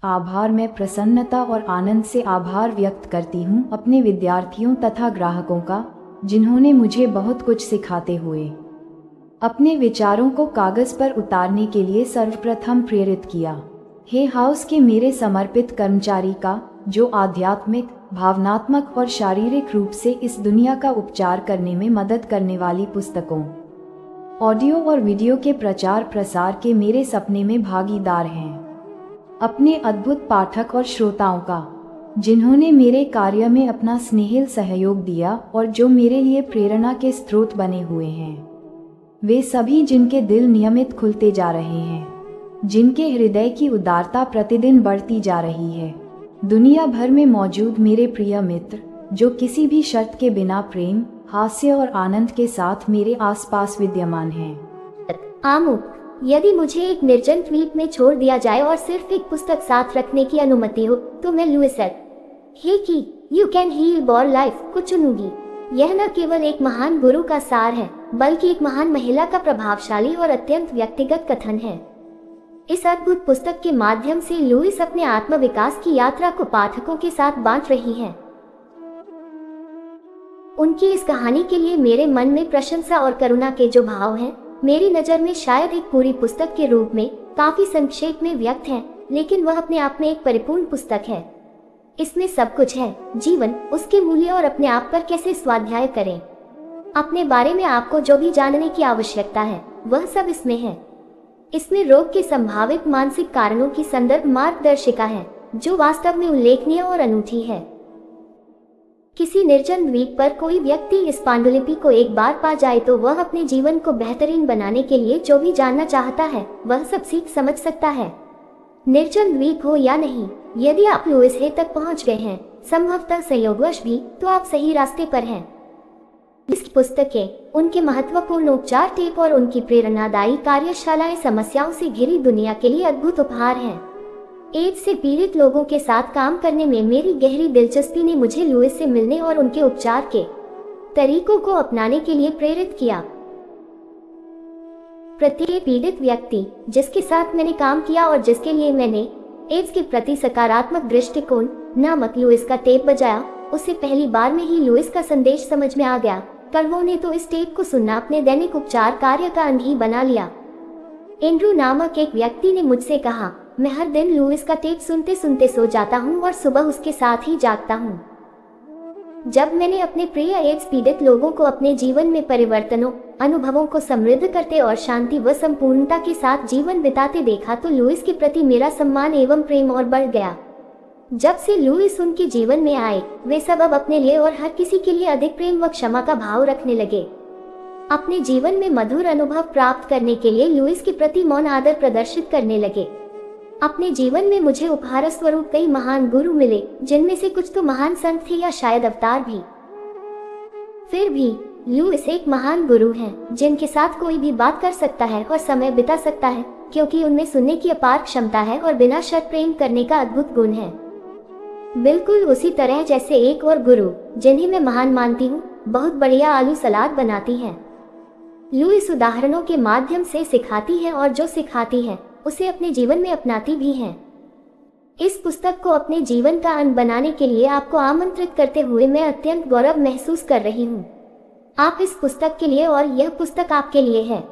आभार। मैं प्रसन्नता और आनंद से आभार व्यक्त करती हूँ अपने विद्यार्थियों तथा ग्राहकों का, जिन्होंने मुझे बहुत कुछ सिखाते हुए अपने विचारों को कागज पर उतारने के लिए सर्वप्रथम प्रेरित किया। हे हाउस के मेरे समर्पित कर्मचारी का, जो आध्यात्मिक, भावनात्मक और शारीरिक रूप से इस दुनिया का उपचार करने में मदद करने वाली पुस्तकों, ऑडियो और वीडियो के प्रचार प्रसार के मेरे सपने में भागीदार हैं। अपने अद्भुत पाठक और श्रोताओं का, जिन्होंने मेरे कार्य में अपना स्नेहिल सहयोग दिया और जो मेरे लिए प्रेरणा के स्रोत बने हुए हैं। वे सभी जिनके दिल नियमित खुलते जा रहे हैं, जिनके हृदय की उदारता प्रतिदिन बढ़ती जा रही है। दुनिया भर में मौजूद मेरे प्रिय मित्र, जो किसी भी शर्त के बिना प्रेम, हास्य और आनंद के साथ मेरे आसपास विद्यमान हैं। आमू, यदि मुझे एक निर्जन द्वीप में छोड़ दिया जाए और सिर्फ एक पुस्तक साथ रखने की अनुमति हो, तो मैं लुइस हे की you can heal your life को चुनूंगी। यह न केवल एक महान गुरु का सार है, बल्कि एक महान महिला का प्रभावशाली और अत्यंत व्यक्तिगत कथन है। इस अद्भुत पुस्तक के माध्यम से लुइस अपने आत्मविकास की यात्रा को पाठकों के साथ बांट रही हैं। उनकी इस कहानी के लिए मेरे मन में प्रशंसा और करुणा के जो भाव हैं, मेरी नज़र में शायद एक पूरी पुस्तक के रूप में काफी संक्षेप में व्यक्त है, लेकिन वह अपने आप में एक परिपूर्ण पुस्तक है। इसमें सब कुछ है, जीवन, उसके मूल्य और अपने आप पर कैसे स्वाध्याय करें। अपने बारे में आपको जो भी जानने की आवश्यकता है, वह सब इसमें है। इसमें रोग के संभावित मानसिक कारणों की संदर्भ मार्गदर्शिका है, जो वास्तव में उल्लेखनीय और अनूठी है। किसी निर्जन द्वीप पर कोई व्यक्ति इस पांडुलिपि को एक बार पा जाए तो वह अपने जीवन को बेहतरीन बनाने के लिए जो भी जानना चाहता है, वह सब सीख समझ सकता है। निर्जन द्वीप हो या नहीं, यदि आप लुइस हे तक पहुंच गए हैं, संभवतः संयोगवश भी, तो आप सही रास्ते पर हैं। इस पुस्तकें, उनके महत्वपूर्ण उपचार टेप और उनकी प्रेरणादायी कार्यशालाएं समस्याओं से घिरी दुनिया के लिए अद्भुत उपहार हैं। एड्स से पीड़ित लोगों के साथ काम करने में मेरी गहरी दिलचस्पी ने मुझे लुइस से मिलने और उनके उपचार के तरीकों को अपनाने के लिए प्रेरित किया। प्रत्येक पीड़ित व्यक्ति जिसके साथ मैंने काम किया और जिसके लिए मैंने एड्स के प्रति सकारात्मक दृष्टिकोण नामक लुइस का टेप बजाया, उसे पहली बार में ही लुइस का संदेश समझ में आ गया। कड़वों ने तो इस टेप को सुनना अपने दैनिक उपचार कार्य का अंग ही बना लिया। एंड्रू नामक एक व्यक्ति ने मुझसे कहा, मैं हर दिन लुइस का टेप सुनते सुनते सो जाता हूँ और सुबह उसके साथ ही जागता हूँ। जब मैंने अपने प्रिय एड्स पीड़ित लोगों को अपने जीवन में परिवर्तनों, अनुभवों को समृद्ध करते और शांति व संपूर्णता के साथ जीवन बिताते देखा, तो लुइस के प्रति मेरा सम्मान एवं प्रेम और बढ़ गया। जब से लुइस उनके जीवन में आए, वे सब अब अपने लिए और हर किसी के लिए अधिक प्रेम व क्षमा का भाव रखने लगे। अपने जीवन में मधुर अनुभव प्राप्त करने के लिए लुइस के प्रति मौन आदर प्रदर्शित करने लगे। अपने जीवन में मुझे उपहार स्वरूप कई महान गुरु मिले, जिनमें से कुछ तो महान संत थे या शायद अवतार भी। फिर भी लुइस एक महान गुरु हैं, जिनके साथ कोई भी बात कर सकता है और समय बिता सकता है, क्योंकि उनमें सुनने की अपार क्षमता है और बिना शर्त प्रेम करने का अद्भुत गुण है। बिल्कुल उसी तरह जैसे एक और गुरु, जिन्हें मैं महान मानती हूँ, बहुत बढ़िया आलू सलाद बनाती हैं। लुइस उदाहरणों के माध्यम से सिखाती है और जो सिखाती है उसे अपने जीवन में अपनाती भी हैं। इस पुस्तक को अपने जीवन का अंग बनाने के लिए आपको आमंत्रित करते हुए मैं अत्यंत गौरव महसूस कर रही हूँ। आप इस पुस्तक के लिए और यह पुस्तक आपके लिए है।